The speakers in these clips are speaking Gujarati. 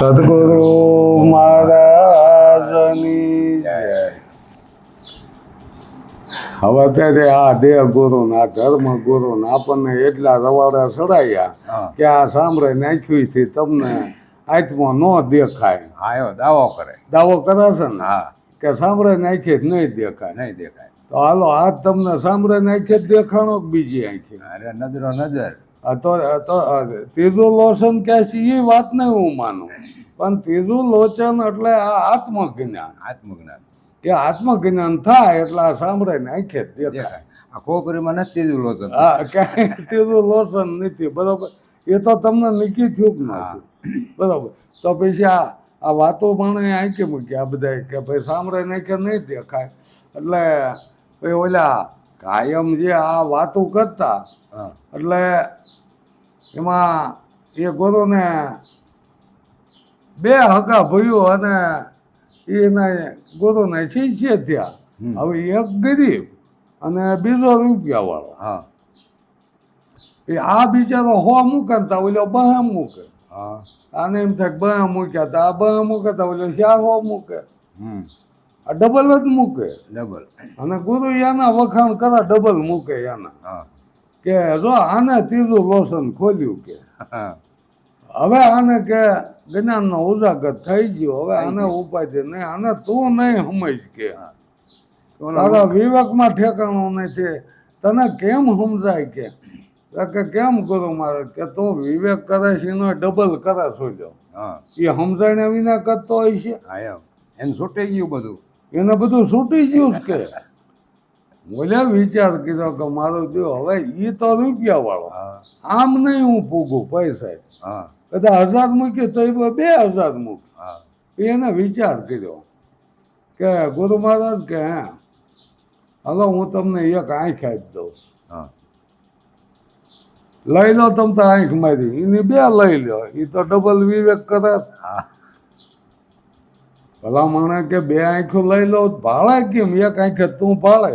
સદગુરુ મહારાજની જય. હવે ત્યારે આ દેહ ગુરુ ના ધર્મ ગુરુ આપણને એટલા રવાડા ચડાયા કે આ સાંભળે નાખ્યું છે તમને આત્મા ન દેખાય. આયો દાવો કરે છે ને કે સાંભળે નાખીએ જ નહીં દેખાય. તો હાલો આ તમને સાંભળે નાખીએ જ દેખાણો બીજી આંખી. અરે નજરો નજર. તો ત્રીજું લોચન કે છે એ વાત નહીં હું માનું, પણ ત્રીજું લોચન એટલે આ આત્મજ્ઞાન. કે આત્મજ્ઞાન થાય એટલે આ સાંભળે નાખીએ જ દેખાય. આ ખોપરીમાં નથી ત્રીજું લોચન. હા, ક્યાંય ત્રીજું લોચન નથી. બરોબર, એ તો તમને નીકી થયું જ નથી. બરોબર, તો પછી આ વાતો માણે આંકી મૂકી આ બધા કે ભાઈ સાંભળે નાખે નહીં દેખાય. એટલે ભાઈ ઓલા કાયમ જે આ વાતો કરતા એટલે એમાં એ ગુરુને બે હકા ભાઈઓ અને એના ગુરુને શિષ્ય થયા. હવે એક ગરીબ અને બીજો રૂપિયા વાળો. એ આ બિચારો હો મૂકતા ઓલો બહે મૂકે. આને એમ થાય બહે મૂક્યા તા આ બહે મૂકે તા ઓલો ચાર હો મૂકે. આ ડબલ જ મૂકે. અને ગુરુ એના વખાણ કરે ડબલ મૂકે એના કે જો આને ત્રીજું લોચન ખોલ્યું કે હવે આને કે જ્ઞાનનો ઉજાગર થઈ ગયો. હવે આને ઉપાધિ નહીં, આને તું નહીં સમજ કે તારા વિવેકમાં ઠેકાણું નથી. તને કેમ સમજાય કે કેમ ગુરુ મારે કે તું વિવેક કરે છે એનો ડબલ કરે છો. એ સમજાય વિના કરતો હોય છે. એને છૂટી ગયું બધું. એને બધું છૂટી ગયું કે બોલે વિચાર કીધો કે મારો જો હવે એ તો રૂપિયા વાળો, આમ નહીં હું પૂગું પૈસા. કદાચ 1000 મૂક્યો તો એ 2000 મૂક. એને વિચાર કર્યો કે ગુરુ મહારાજ કે હવે હું તમને એક આંખ આપી દઉં, લઈ લો તમ તો આંખ મારી. એની 2 લઈ લો. એ તો ડબલ વિવેક કરે. ભલા માણે કે 2 આંખો લઈ લો ભાળે કેમ? એક આંખે તું ભાળે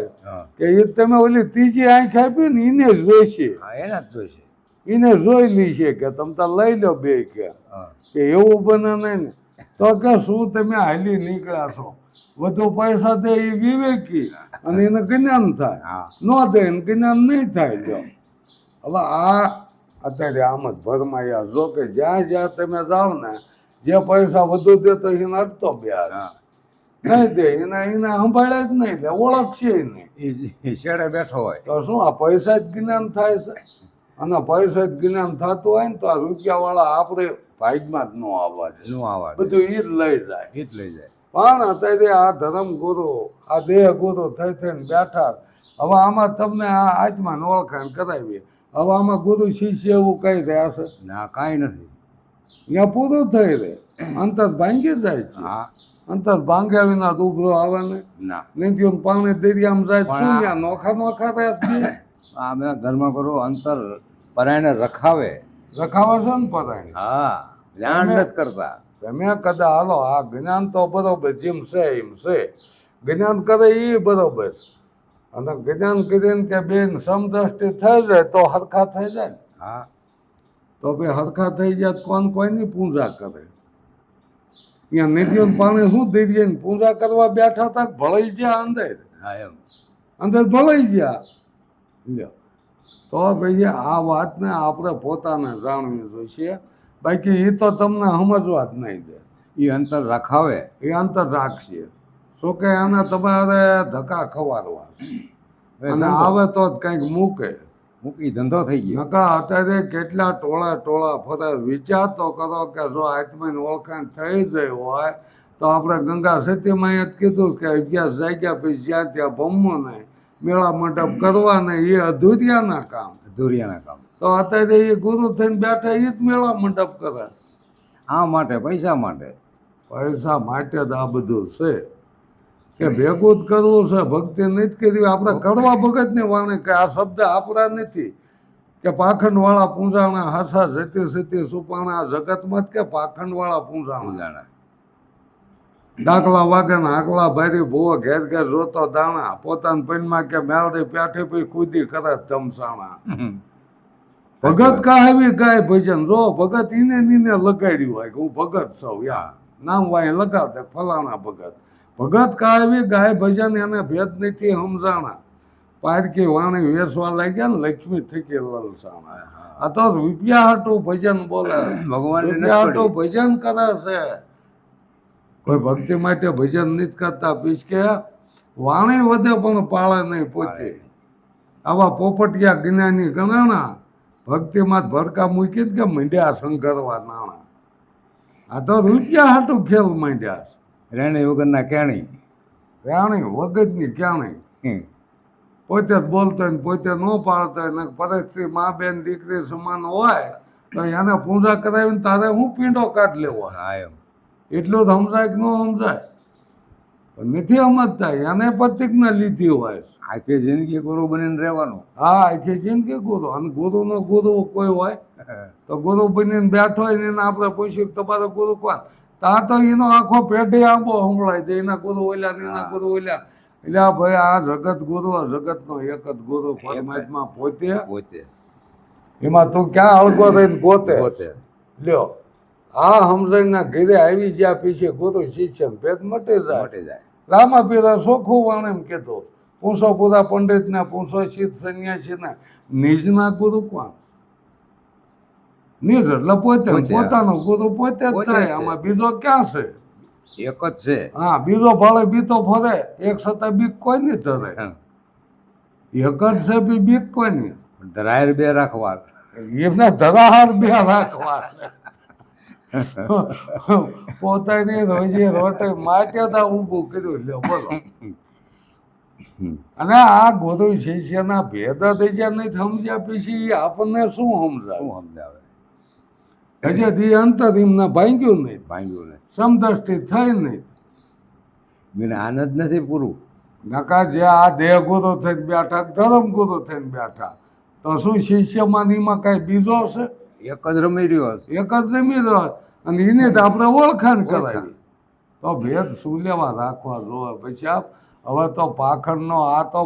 કે એ તમે ઓલી ત્રીજી આંખ આપી ને એને જોઈશે. એને જ જોઈશે. એને જોઈ લી છે કે તમે તો લઈ લો 2 કે એવું બને નહીં ને. તો કે શું તમે હાલી નીકળ્યા છો? વધુ પૈસા દે એ વિવેકી અને એને જ્ઞાન થાય, ન દે એને જ્ઞાન નહીં થાય. જો હવે આ અત્યારે આમ જ ભરમાયા. જો કે જ્યાં જ્યાં તમે જાઓ ને જે પૈસા વધુ દેતો એને અટતો બ્યાજ નહીં દે. એના સંભાળે જ નહીં દે, ઓળખશે નહીં. એ શેડે બેઠો હોય તો શું આ પૈસા જ જ્ઞાન થાય છે? અને પૈસા જ જ્ઞાન થતું હોય ને તો આ રૂપિયાવાળા આપણે ભાગમાં જ ન આવવા દે. બધું એ જ લઈ જાય. પણ અત્યારે આ ધર્મ ગુરુ આ દેહ ગુરુ થઈ થઈને બેઠા. હવે આમાં તમને આ આત્માને ઓળખાણ કરાવીએ. હવે આમાં ગુરુ શિષ્ય એવું કઈ રહ્યા છે? ના, કાંઈ નથી. ત્યાં પૂરું થઈ રહે. અંતર ભાંગી જાય છે. અંતર ભાંગ્યા વિના ઉભરો આવે ને નહીં. પાણી દરિયામાં જાય શું ત્યાં નોખા રહ્યા? અમે ધર્મગુરુ અંતર પરાયણે રખાવે છે ને પરાયણે. ધ્યાન નથી કરતા. તમે કદાચ હાલો આ જ્ઞાન તો બરોબર જેમ છે એમ છે. જ્ઞાન કરે એ બરોબર. અને જ્ઞાન કરીને કે બેન સમદ્રષ્ટિ થઈ જાય તો હરખા થઈ જાય ને. તો ભાઈ હરખા થઈ જાય કોઈની પૂજા કરે? અહીંયા નિધિઓ પાણી શું દઈ જાય ને પૂજા કરવા બેઠા હતા ભળાઈ ગયા અંદર ભળાઈ ગયા. તો ભાઈ આ વાતને આપણે પોતાને જાણવી જોઈશે. બાકી એ તો તમને સમજવા જ નહીં દે. એ અંતર રખાવે, એ અંતર રાખશે. શું કે એને તમારે ધક્કા ખવારવા અને આવે તો જ કંઈક મૂકી ધંધો થઈ ગયો. નકા અત્યારે કેટલા ટોળા ફરે. વિચાર તો કરો કે જો આત્માની ઓળખાણ થઈ જાય હોય તો આપણે ગંગા સતીમાં જ કીધું કે 11 જાગ્યા પછી જ્યાં ત્યાં ભમવું નહીં, મેળા મંડપ કરવા નહીં. એ અધૂરિયાના કામ. તો અત્યારે એ ગુરુ થઈને બેઠા એ જ મેળા મંડપ કરે. આ માટે પૈસા માટે જ આ બધું છે કે ભેગું જ કરવું છે. ભક્તિ નથી કરવી. આપણે કડવા ભગત ને વાણે કે આ શબ્દ આપણા નથી કે પાખંડવાળા પૂંજાણા હાસા જતી સુપાણા જગતમાં જ કે પાખંડવાળા પૂંજાણા. ડાકલા વાગે ને આકલા ભારી ભૂવો ઘેર જોતો દાણા. પોતાના પૈનમાં કે મેળડી પેઠે પછી કૂદી કરે ધમસાણા. ભગત કાંઈ ગાય ભજન જો ભગત ઈને નીને લગાડ્યું હોય કે હું ભગત છું યા નામ વાય લગાવતા ફલાણા ભગત ભગત કાંઈ ગાય ભજન એને ભેદ નથી સમજાણા પારકી વાણી વેસવા લાગ્યા ને લક્ષ્મી થકી લલસાણા આ તો રૂપિયા હાટું ભજન બોલે ભગવાન રૂપિયા હાટું ભજન કરે છે કોઈ ભક્તિ માટે ભજન નથી કરતા પીછકે વાણી વધે પણ પાળે નહીં પોતે આવા પોપટિયા જ્ઞાની ગણાણા ભક્તિમાં જ ભડકા મૂકી જ કે માંડ્યા શંકરવા નાણા આ તો રૂપિયા હાટું ખેલ માંડ્યા રેણી વગરના કેણી રાણી વગતની ક્યાણી પોતે જ બોલતો હોય ને પોતે ન પાડતો હોય ને પરિસ્થિતિ મા બેન દીકરી સમાન હોય તો એને પૂજા કરાવીને તારે હું પીંડો કાઢ લેવો હા એમ એટલું જ સમજાય કે ન સમજાય પણ નથી સમજતા એને પ્રતિજ્ઞા લીધી હોય આખી જિંદગી ગુરુ બનીને રહેવાનું હા આખી જિંદગી ગુરુ અને ગુરુનો ગુરુ કોઈ હોય તો ગુરુ બનીને બેઠો હોય ને એને આપણે પૂછ્યું કે તમારો ગુરુ કોણ ત્યાં તો એનો આખો પેઢી આંબો સંભળાય છે એના ગુરુ ઓલ્યા ને એના ગુરુ ઓલ્યા એટલે આ ભાઈ આ જગત ગુરુ જગતનો એક જ ગુરુ પરમાત્મા પોતે પોતે એમાં તું ક્યાં અળગો રહીને પોતે પોતે લ્યો આ સમજણના ઘરે આવી ગયા પીછે ગુરુ શિષ્ય ભેદ મટી જાય મટી જાય રામા પીરા ચોખ્ખું વાણે એમ કીધું પૂછો પૂરા પંડિતને પૂછો શીત સંન્યાસીને નિજના ગુરુ કોણ નિજ એટલે પોતે પોતે. પોતાનો ગુરુ પોતે જ પોતે જ થાય છે. આમાં બીજો ક્યાં છે એક જ છે હા બીજો ભાળે બીતો ફરે એક છતાં બીક કોઈ નહીં ધરે એક જ છે બી બીક કોઈ નહીં ધરાયર બે રાખવા એમના ધરાહાર બે રાખવા પોતાની રોજી રોટે માટે તા ઊભું કર્યું લ્યો બોલો અને આ ગુરુ શિષ્યના ભેદ થઈ ગયા નહીં સમજ્યા પછી આપણને શું સમજાય શું સમજાવે હજી દી અંતર એમને ભાંગ્યું નહીં ભાંગ્યું ને સમદ્રષ્ટિ થઈ નહીં મને આનંદ નથી પૂરું નકા જે આ દેહ ગુરુ થઈને બેઠા ધર્મ ગુરુ થઈને બેઠા તો શું શિષ્યમાં ને એમાં કઈ બીજો છે એક જ રમી રહ્યો છે એક જ જમી રહ્યો અને એને જ આપણે ઓળખાણ કરાવી તો ભેદ શું લેવા રાખવા જોવે પછી આપ હવે તો પાખંડનો આ તો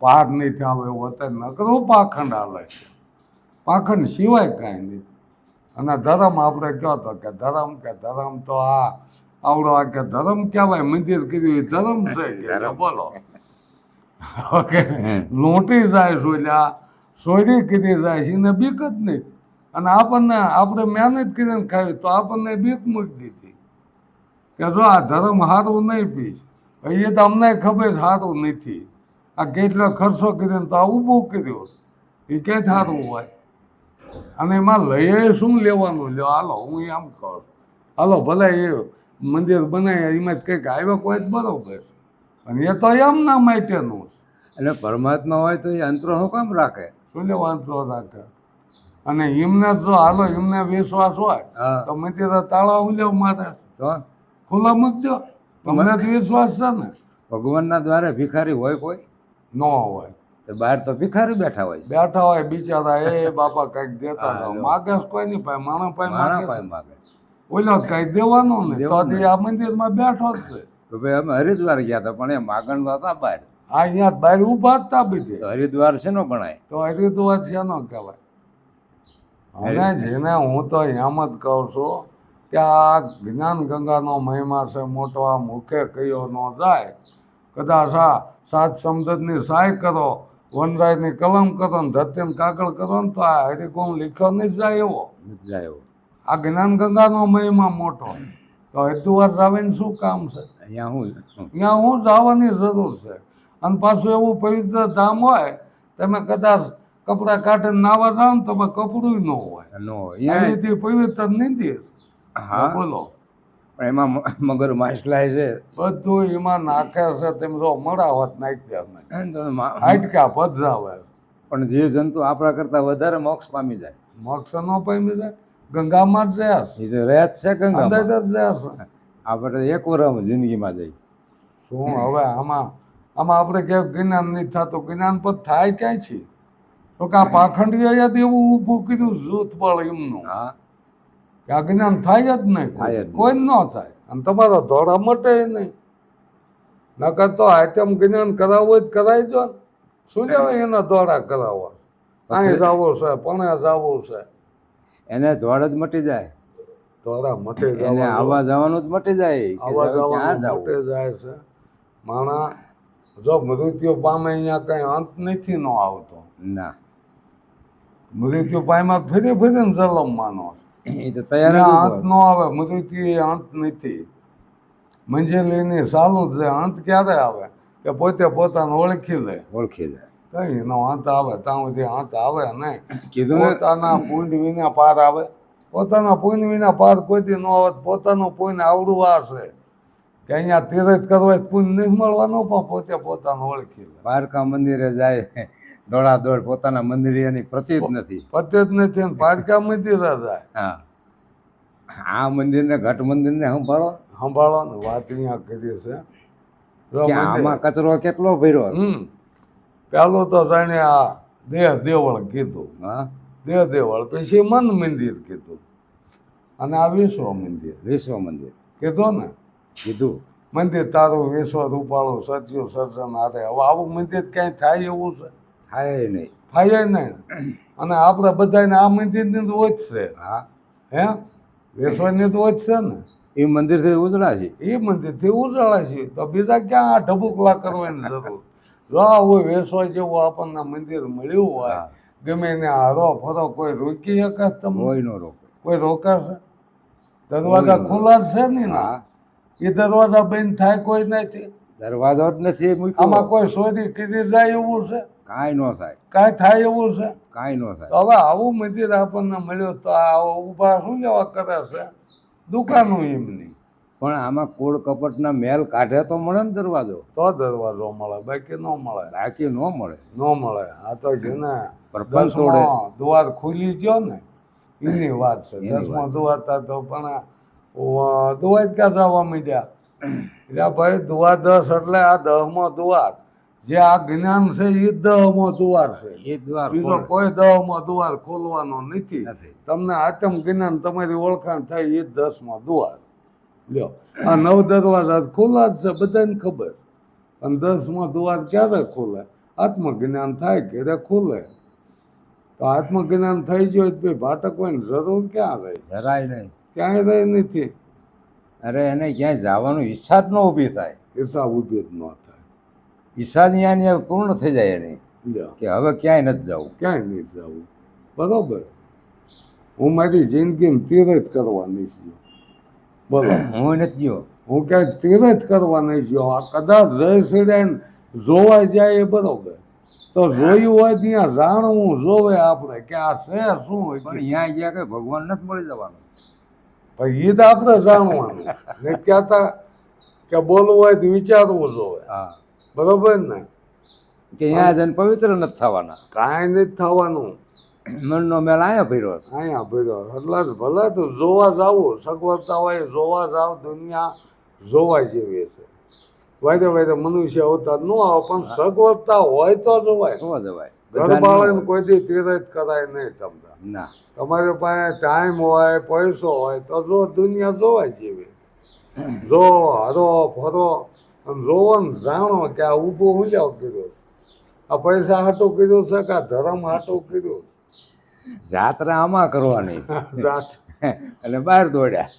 પાર નહીં થયો એવો અત્યારે નકરો પાખંડ હાલે છે પાખંડ સિવાય કાંઈ નહીં અને ધર્મ આપણે કહો તો કે ધર્મ તો આ આવડો આ કે ધર્મ કહેવાય મંદિર કીધું એ ધર્મ છે કે બોલો ઓકે લોટી જાય સોલ્યા સોરી કીધી જાય છે એને બીક જ નહીં અને આપણને આપણે મહેનત કરીને ખાવી તો આપણને બીક મૂકી દીધી કે જો આ ધર્મ સારું નહીં પીશ એ તો અમને ખબર સારું નથી આ કેટલો ખર્ચો કરીને તો આ ઊભું કર્યું એ ક્યાંય સારું હોય અને એમાં લઈએ શું લેવાનું લ્યો હાલો હું એમ કહું હાલો ભલે એ મંદિર બનાવે એમાં જ કંઈક આવ્યો કોઈ જ બરોબર અને એ તો એમના માટેનું એટલે પરમાત્મા હોય તો એ અંતરો શું કામ રાખે શું વાંધો રાખે અને એમને જો હાલો એમને વિશ્વાસ હોય હા તો મંદિર તાળા ઉલ્યો મારે તો ખુલ્લા મૂકજો તમને જ વિશ્વાસ છે ને ભગવાનના દ્વારે ભિખારી હોય કોઈ ન હોય તો બહાર તો ભિખારી બેઠા હોય છે બેઠા હોય બિચારા એ બાપા કઈક દેતા હા, જાઓ લો. માગે જ કોઈ નહીં પાય માણસ પાય માણા માગે પાસે છે. માગે ઓલો કઈ દેવાનો નહીં તો દેવાનું હજી આ મંદિરમાં બેઠો જ છે તો ભાઈ અમે હરિદ્વાર ગયા હતા પણ એ માગણ હતા બહાર આ અહીંયા બહાર ઉભા જ તા બીજે તો હરિદ્વાર છે નો ગણાય તો હરિદ્વાર છે ન કહેવાય અને જેને હું તો એમ જ કહું છું કે આ જ્ઞાન ગંગાનો મહિમા છે મોટો આ મુખે કયો ન જાય કદાચ આ સાત સમજની સહાય કરો વનરાયની કલમ કરો ને ધરતીને કાગળ કરો ને તો આ હરિકોણ લીખો નહીં જાય એવો નથી જાય એવો આ જ્ઞાન ગંગાનો મહિમા મોટો તો હરિદ્વાર જાવીને શું કામ છે અહીંયા હું ત્યાં હું જવાની જરૂર છે અને પાછું એવું પવિત્ર ધામ હોય તમે કદાચ કપડાં કાઢીને નાવા જાઓ ને તમે કપડું ન હોય નો અહીંથી પવિત્ર નથી હા બોલો પણ એમાં મગર માછલાય છે બધું એમાં નાખે છે તેમ જો મળાવત નાખી અમે તો હાટકા ભજાવે પણ જીવ જંતુ આપણા કરતા વધારે મોક્ષ પામી જાય મોક્ષ ન પામી જાય ગંગામાં જ રહ્યા છે એ તો રહ્યા જ છે ગંગા અંદર જ રહ્યા છે આપણે એક વર્ષ જિંદગીમાં જઈ શું હવે આમાં આપણે ક્યાંક જ્ઞાન નહીં થતું જ્ઞાન પર થાય ક્યાંય છે તો કે આ પાખંડી યાદ એવું ઊભું કીધું જૂથ બળ એમનું હા કે આ જ્ઞાન થાય જ નહીં થાય જ નહીં. કોઈ ન થાય અને તમારો ધોળા મટે નહીં નકર તો આઈટમ જ્ઞાન કરાવવું જ કરાવી દો ને. શું લેવાય એના ધોળા કરાવવા અહીં જવું છે પણ જવું છે એને ધોળ જ મટી જાય, થોડા મટે એને જવાનું આવવા જવાનું જ મટી જાય કે આવા હવે ક્યાં જવાનું મટે જવું. જાય છે માણા જો મૃત્યુ પામે અહીંયા કઈ અંત નથી નો આવતો ના, મૃત્યુ પામ્યા ફરી ફરીને જલમવાનો એ તો તૈયાર જ ત્યાં ઊભો અંત નો આવે મૃત્યુ એ અંત નથી મંજિલની ચાલુ જ છે અંત ક્યારે આવે કે પોતે પોતાને ઓળખી લે ઓળખી જાય. કઈ એનો અંત આવે ત્યાં સુધી અંત આવે નહીં કીધું ને, પોતાના પુણ્ય વિના પાર આવે પોતાના પુણ્ય વિના પાર કોઈથી ન આવે પોતાનું પુણ્ય આવડું આ છે કે અહીંયા તીરથ કરવા પુણ્ય નહીં મળવાનું પણ પોતે પોતાનું ઓળખી લે દ્વારકા મંદિરે જાય દોડાદોડ પોતાના મંદિરે એની પ્રતીત નથી. પતે જ નથી ને પારકા મંદિર જાય હા, આ મંદિરને ઘટ મંદિરને સંભાળો સંભાળવાની વાત અહીંયા કરી છે જો કે મંદિર- આમાં કચરો કેટલો ભર્યો. પેલું તો જાણે આ દેવળ કીધું હા, દેવળ પછી મન મંદિર કીધું અને આ વિશ્વ મંદિર વિશ્વ મંદિર કીધું ને કીધું. મંદિર તારું વિશ્વ રૂપાળું સચ્યું સર્જન હાથે હવે આવું મંદિર ક્યાંય થાય એવું છે થાય નહીં. થાય નહીં અને આપણે બધાને આ મંદિરની જ ઓછ છે હા, હે વિશ્વની તો ઓછ છે ને એ મંદિરથી ઉજળા છે. એ મંદિરથી ઉજાળા છે તો બીજા ક્યાં આ ઢબુકલા કરવાની જરૂર જો આવું વિશ્વ જેવું આપણને મંદિર મળ્યું હોય હા, ગમે એને હારો ફરો કોઈ રોકી શકે તમને કોઈ નો રોકે. કોઈ રોકાશે દરવાજા કોઈ ખુલ્લા જ છે ને ના હા, એ દરવાજા બંધ થાય કોઈ નથી દરવાજો જ નથી મૂક્યો. આમાં કોઈ શોધી કીધી જાય એવું છે કાંઈ નો થાય, કાંઈ થાય એવું છે કાંઈ નો તો થાય. હવે આવું મંદિર આપણને મળ્યું તો આ ઊભા શું લેવા કરે છે દુકાનો એમની પણ આમાં કૂળ કપટના મેલ કાઢે તો મળે ને દરવાજો, તો દરવાજો મળે બાકી ન મળે બાકી નો મળે. ન મળે આ તો છે ને પ્રપંચ તોડે. 10મો દ્વાર ખુલી ગયો ને એની વાત છે એની 10મો વાત છે. દ્વાર તા તો પણ દુવા જ ક્યાં જવા માંડ્યા એટલે ભાઈ દુવા 10 એટલે આ 10મો દ્વાર જે આ જ્ઞાન છે એ 10મો દ્વાર છે એ દ્વાર બીજો ખોલે. કોઈ 10મો દ્વાર ખોલવાનો નથી નથી. તમને આત્મ જ્ઞાન તમારી ઓળખાણ થાય એ 10મો દ્વાર લ્યો આ 9 દરવાજા ખુલ્લા જ છે બધાને ખબર અને 10મો દ્વાર ક્યારે ખુલે આત્મજ્ઞાન થાય ક્યારે ખુલે તો આત્મજ્ઞાન થઈ ગયો તો ભાઈ ભાટકવાની જરૂર ક્યાં રહી જરાય નહીં. ક્યાંય રહી નથી અરે એને ક્યાંય જવાનું ઈચ્છા જ ન ઊભી થાય. હિસાબ ઉભી જ ન થાય ઈચ્છા ત્યાં ને પૂર્ણ થઈ જાય એની લ્યો કે હવે ક્યાંય નથી જવું. ક્યાંય નહીં જવું બરોબર હું મારી જિંદગીમાં તીરથ કરવા નહીં ગયો બોલો હું નથી ગયો. હું ક્યાંય તીરથ કરવા નહીં ગયો આ કદાચ રહી છેડાઈને જોવા જાય એ બરોબર તો જોયું હોય ત્યાં જાણવું જોવે આપણે કે આ છે શું પણ પણ અહીંયા ગયા કે ભગવાન નથી મળી જવાનું. એ તો આપણે જાણવાનું ને કહેતા કે બોલવું હોય તો વિચારવું જોવે હા, બરોબર ને કે અહીંયા જઈને પવિત્ર નથી થવાના. કાંઈ નથી થવાનું મનનો મેલ અહીંયા ભર્યો છે. અહીંયા ભર્યો એટલે જ ભલે તો જોવા જાવું સગવડતા હોય જોવા જાવ દુનિયા જોવા જેવી છે વાયદે વાયદે મનુષ્ય અવતાર ન આવે પણ સગવડતા હોય તો જોવાય તો જવાય. ઘર બધાને ન બાળાને હોય. કોઈથી તીરથ કરાય નહીં તમને ના, તમારી પાસે ટાઈમ હોય પૈસો હોય તો જો દુનિયા જોવાય જેવી જો હરો ફરો અને જોવો ને જાણો કે આ ઊભું હું જાવ કીધું આ પૈસા હાટું કીધું છે કે આ ધર્મ હાટું કીધું જાત્રા આમાં કરવાની જાત એટલે બહાર દોડ્યા.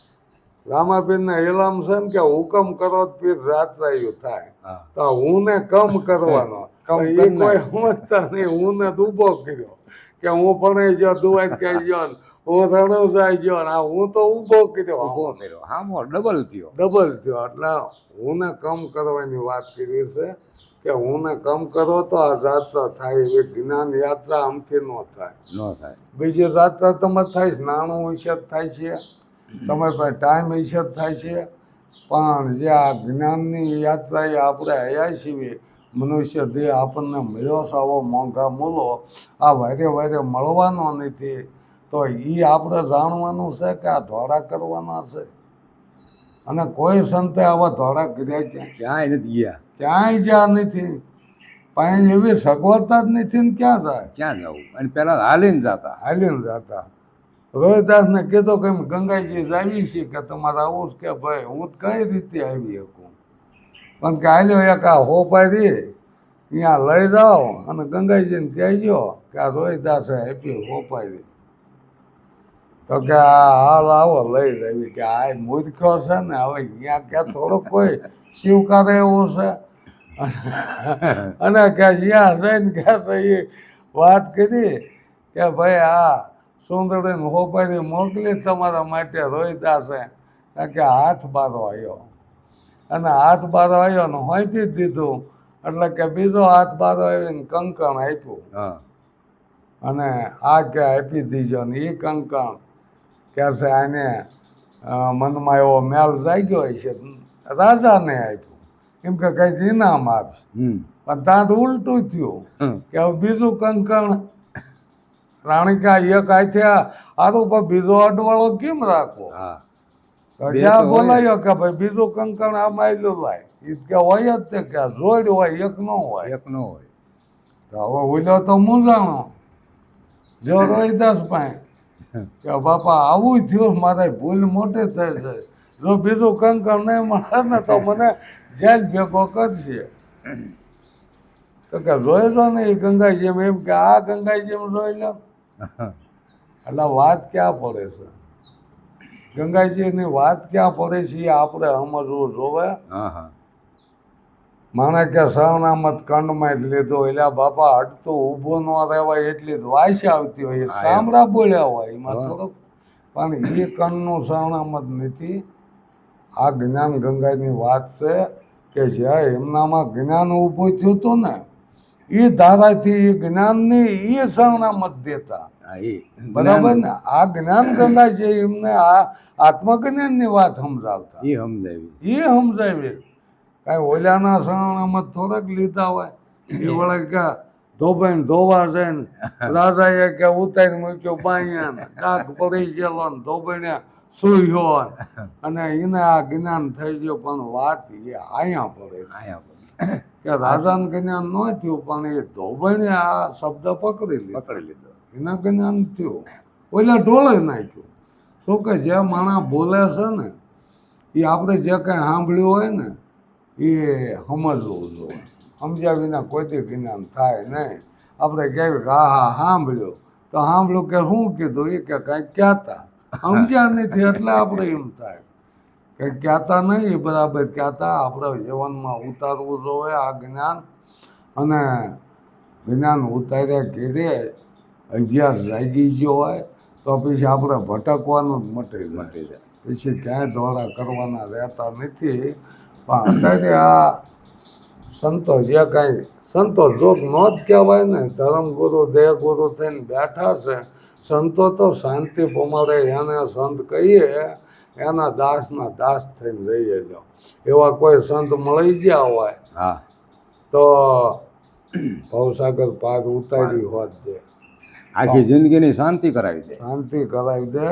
રામાપીરના એલામ છે ને કે હુકમ કરો તો પીર રાત્રાયું થાય હા, તો હું ને કમ કરવાનો કમ પણ એ કરનાર. કોઈ સમજતા નહીં હું ને ઊભો કર્યો કે હું ભણાઈ ગયો દુવાઈ કહી ગયો ને હું રણુજાઈ ગયો ને આ હું તો ઊભો કર્યો ઊભો કર્યો. હામો ડબલ થયો. ડબલ થયો એટલે હું ને કમ કરવાની વાત કરી છે કે હું ને કમ કરો તો આ જાત્રા થાય એવી જ્ઞાન યાત્રા આમથી ન થાય ન થાય. બીજી જાત્રા તમારે થાય છે નાણું વિશે થાય છે તમારી પાસે ટાઈમ વિશે થાય છે પણ જે આ જ્ઞાનની યાત્રા એ આપણે હયા છીએ મનુષ્ય દેહ આપણને મળ્યો છે આવો મોંઘા મૂલો આ વારે વારે મળવાનો નથી તો એ આપણે જાણવાનું છે કે આ ધોળા કરવાના છે અને કોઈ સંતે આવા ધોળા કર્યા ક્યાં ક્યાંય નથી ગયા. ક્યાંય જ્યાં નથી પણ એવી સગવડતા જ નથી ને ક્યાં જાય ક્યાં જવું? અને પેલા હાલીને જતા. હાલીને જતા રોહિદાસને કીધો કે એમ ગંગાજી આવી છે કે તમારે આવું જ કે ભાઈ હું તો કઈ રીતે આવી શકું પણ કે હાલ્યો એક આ હો પાડી અહીંયા લઈ જાઓ અને ગંગાજીને કહેજો કે આ રોહિદાસે આપ્યું હોપાઈ દે. તો કે હાલ આવો લઈ લેવી કે આ મૂર્ખ્યો છે ને હવે અહીંયા ક્યાં થોડો કોઈ સ્વીકારે એવું છે. અને કે જ્યાં જઈને કે એ વાત કરી કે ભાઈ આ સુંદરીને હોપારી મોકલી તમારા માટે રોહિદાસે કે હાથ બારો આવ્યો અને હાથ બારો આવ્યો ને હોંપી જ દીધું એટલે કે બીજો હાથ બારો આવીને કંકણ આપ્યું હા અને આ કે આપી દીજો ને એ કંકણ કે છે આને મનમાં એવો મેલ જાગ્યો હોય છે રાજાને આપ્યું એમ કે કંઈક ઇનામ આપશે. પણ ત્યાં તો ઉલટું થયું કે હવે બીજું કંકણ રાણીકા એક આથ્યા આરું પણ બીજો અડવાળો કેમ રાખવો. હા તો જ્યાં બોલાયો કે ભાઈ બીજું કંકણ આમાં આવેલું લાય એ કે હોય જ તે કે જોડ હોય એક ન હોય. એક ન હોય. તો હવે ઓલો તો મૂંઝાણો જો રોહિદાસ પાસે કે બાપા આવું થયું મારે ભૂલ મોટી થઈ છે જો બીજું કંકણ નહીં મળે ને તો મને જેલ ભેગો કરશે. તો કે જોઈ લો ને એ ગંગાજીમ એમ કે આ ગંગાજીમ જોઈ લો. એટલે વાત ક્યાં પડે છે ગંગાજીની વાત ક્યાં પડે છે એ આપણે સમજવું જોવે. હા હા માણે કે શરણામત કંડમાં જ લીધો એટલે બાપા હટતું ઊભું ન રહેવાય એટલી જ વાસ આવતી હોય સાંભળા બોલ્યા હોય એમાં થોડુંક પણ એ કંડનું શરણામત નથી. આ જ્ઞાન ગંગાની વાત છે કે જ્યાં એમનામાં જ્ઞાન ઊભું થયું હતું ને એ ધારાથી એ જ્ઞાનની એ શરણામત દેતા. બરાબર ને આ જ્ઞાન ગંગા છે એમને આ આત્મજ્ઞાનની વાત સમજાવતા. એ સમજાવી એ સમજાવી કાંઈ ઓલાના શરણામત થોડાક લીધા હોય એ વળે કે ધોબાઈને ધોવા જાય ને રાજાએ કે ઉતારી મૂક્યો બાઅહીંયા કાક પડી ગયેલો ને ધોબાઈને સુયો અને એને આ જ્ઞાન થઈ ગયું. પણ વાત એ અહીંયા પડે કે રાજાને જ્ઞાન ન થયું પણ એ ધોબાઈને આ શબ્દ પકડી લીધો એના જ્ઞાન થયું. ઓલા ઢોળે નાખ્યું. શું કે જે માણસ બોલે છે ને એ આપણે જે કાંઈ સાંભળ્યું હોય ને એ સમજવું જોઈએ. સમજ્યા વિના કોઈ જ્ઞાન થાય નહીં. આપણે કહેવું કે હા હા સાંભળ્યું તો સાંભળ્યું કે શું કીધું એ કે કાંઈક કહેતા સમજ્યા નથી એટલે આપણે એમ થાય કંઈક કહેતા નહીં એ બરાબર કહેતા. આપણે જીવનમાં ઉતારવું જોઈએ આ જ્ઞાન. અને જ્ઞાન ઉતાર્યા કીધે અભ્યાસ જાગી ગયો હોય તો પછી આપણે ભટકવાનું જ મટી જાય. પછી ક્યાંય દોરા કરવાના રહેતા નથી. પણ અત્યારે આ સંતો જે કાંઈ સંતો જોગ ન જ કહેવાય ને ધર્મગુરુ દેહગુરુ થઈને બેઠા છે. સંતો તો શાંતિ પ્રમાણે એને સંત કહીએ એના દાસના દાસ થઈને રહીએ જાઓ. એવા કોઈ સંત મળી ગયા હોય હા તો ભવસાગર પાર ઉતારી હોત દે આખી જિંદગીની શાંતિ કરાવી દે. શાંતિ કરાવી દે.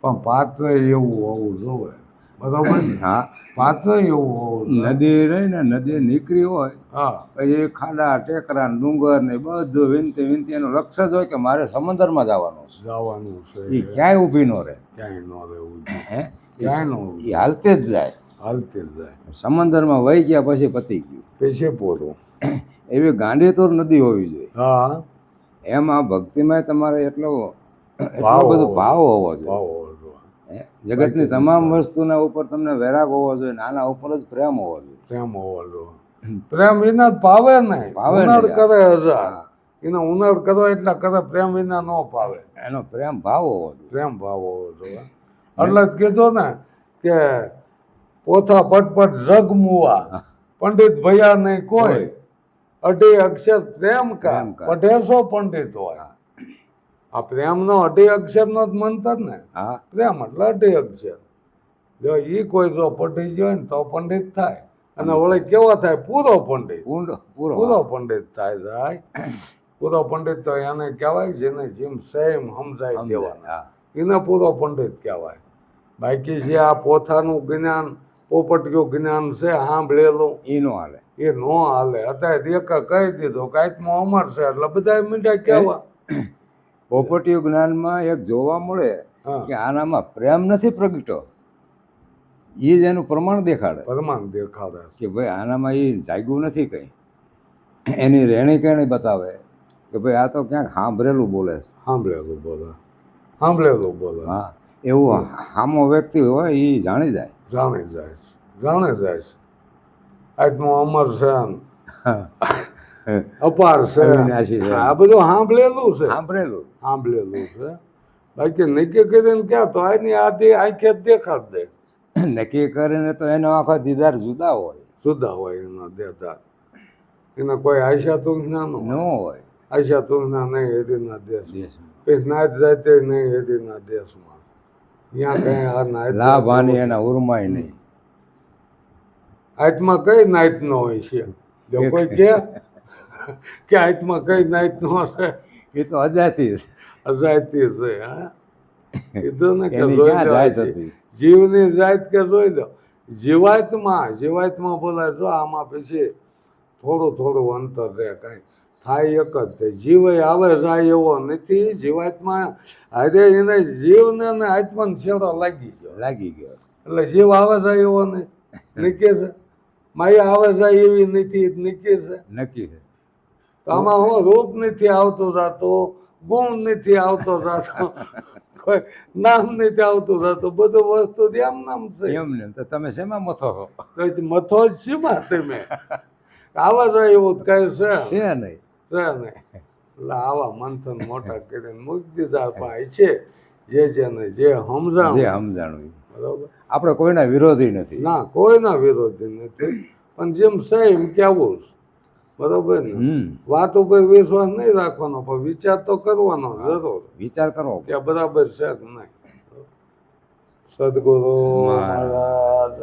પણ પાત્ર એવું હોવું જોઈએ. બરાબર હા પાત્ર એવું હોવું જોઈએ. નદી રહી ને નદી નીકળી હોય હા પછી ખાડા ટેકરા ડુંગર ને બધું વિનતી વિનતી એનું લક્ષ્ય જ હોય કે મારે સમુદ્રમાં જવાનું છે. જવાનું છે એ ક્યાંય ઊભી ન રહે. ક્યાંય ન રહેવું જોઈએ. હે ક્યાંય ન એ હાલતે જ જાય. હાલતી જ જાય. સમુદ્રમાં વહી ગયા પછી પતી ગયું. પેશે પૂરું. એવી ગાંડીતુર નદી હોવી જોઈએ. હા એમાં ભક્તિમાં તમારે એટલો ભાવ બધો હોવો ભાવ હોવો જોઈએ. ભાવ હોવો જોઈએ. હે? જગતની તમામ વસ્તુના ઉપર તમને વૈરાગ હોવો જોઈએ ને આના ઉપર જ પ્રેમ હોવો જોઈએ. પ્રેમ હોવો જોઈએ. પ્રેમ વિના પાવે નહીં. પાવે ઉનાળ નહીં. કરે હજાર હા. એને ઉનાળ કરો એટલા કરે પ્રેમ વિના ન પાવે. એનો પ્રેમ ભાવ હોવો જોઈએ. પ્રેમ ભાવ હોવો જોઈએ. એટલે જ કીધું ને કે પોથા પટપટ જગ મુવા પંડિત ભયા નહીં કોઈ અઢી અક્ષર પ્રેમ કા પ્રેમ કા. પઢેસો પંડિત હોય. આ પ્રેમનો અઢી અક્ષરનો જ મંતર ને. હા પ્રેમ એટલે અઢી અક્ષર. જો એ કોઈ જો પઢી ગયો ને તો પંડિત થાય. અને વળી કેવો થાય પૂરો પંડિત. પૂરો પૂરો પંડિત થાય. પૂરો પંડિત તો એને કહેવાય જેને જેમ સેમ સમજાય દેવાના હા એને પૂરો પંડિત કહેવાય. બાકી જે આ પોથાનું જ્ઞાન પોપટિયું જ્ઞાન છે સાંભળેલું એ નો હાલે. એ ન હાલે. અત્યારે એક કહી દીધું કાંઈકમાં અમર છે એટલે બધા મીઠા કહેવા. પોપટીય જ્ઞાનમાં એક જોવા મળે હા કે આનામાં પ્રેમ નથી પ્રગટ્યો. એ જ એનું પ્રમાણ દેખાડે પ્રમાણ દેખાડે. કે ભાઈ આનામાં એ જાગ્યું નથી કંઈ. એની રહેણી કહેણી બતાવે કે ભાઈ આ તો ક્યાંક સાંભળેલું બોલે છે. સાંભળેલું બોલે, સાંભળેલું બોલે. હા, એવું સામો વ્યક્તિ હોય એ જાણી જાય. જાણે જાય છે, જાણે જાય છે. આજનું અમર છે ને અપાર છે, અવિનાશી છે. આ બધું સાંભળેલું છે, સાંભળેલું સાંભળેલું છે. બાકી નક્કી કરીને ક્યાં તો આની આધી આંખે જ દેખાડ દે. નક્કી કરીને તો એનો આખો દીદાર જુદા હોય, જુદા હોય એના દેતા. એના કોઈ આશા તુંજના ન ન હોય આશા તુંજના નહીં એદીના દેશ. દેશમાં. પછી નાત જાતે નહીં એદીના દેશમાં. ત્યાં કઈ આ નાત લાભ હાનિ એના ઉર્માય નહીં. આત્મા કઈ નાત નો હોય છે? જો કોઈ કે આત્મા કઈ નાત નો છે? એ તો અજાતી છે. અજાયતી છે. હા, કીધું ને કે એની જોઈ ક્યાં લો જાત આ હતી? જીવની જાત કે જોઈ લો. જીવાતમાં બોલાય જો આમાં પછી થોડું થોડું અંતર રહે, કાંઈ થાય એક જ તે જીવ આવે જાય એવો નથી. જીવાતમાં અરે એને જીવને ને આત્માને છેડો લાગી ગયો, લાગી ગયો. એટલે જીવ આવે જાય એવો નહીં. નીકળે છે માયા આવે જાય એવી નથી, નીકળે છે. નક્કી છે. તો આમાં હું રૂપ નથી આવતું જાતો, ગુણ નથી આવતો જાતો, કોઈ નામ નથી આવતું જાતો, બધું વસ્તુ એમ નામ છે. એમ ને તો તમે શેમાં મથો છો? તો મથો જ શીમાં તમે આવા જાય એવું કઈ છે છે નહીં. છે નહીં. એટલે આવા મંથન મોટા કરીને મૂકી દીધા. ભાઈ છે જેને જે જે સમજાણ, સમજાણું ઈ. બરોબર. આપણે કોઈના વિરોધી નથી. ના કોઈના વિરોધી નથી, પણ જેમ છે એમ કેવું છે. બરોબર ને? વાત ઉપર વિશ્વાસ નહીં રાખવાનો, પણ વિચાર તો કરવાનો જરૂર, વિચાર કરો. કે બરાબર છે કે નહીં. સદગુરુ મહારાજ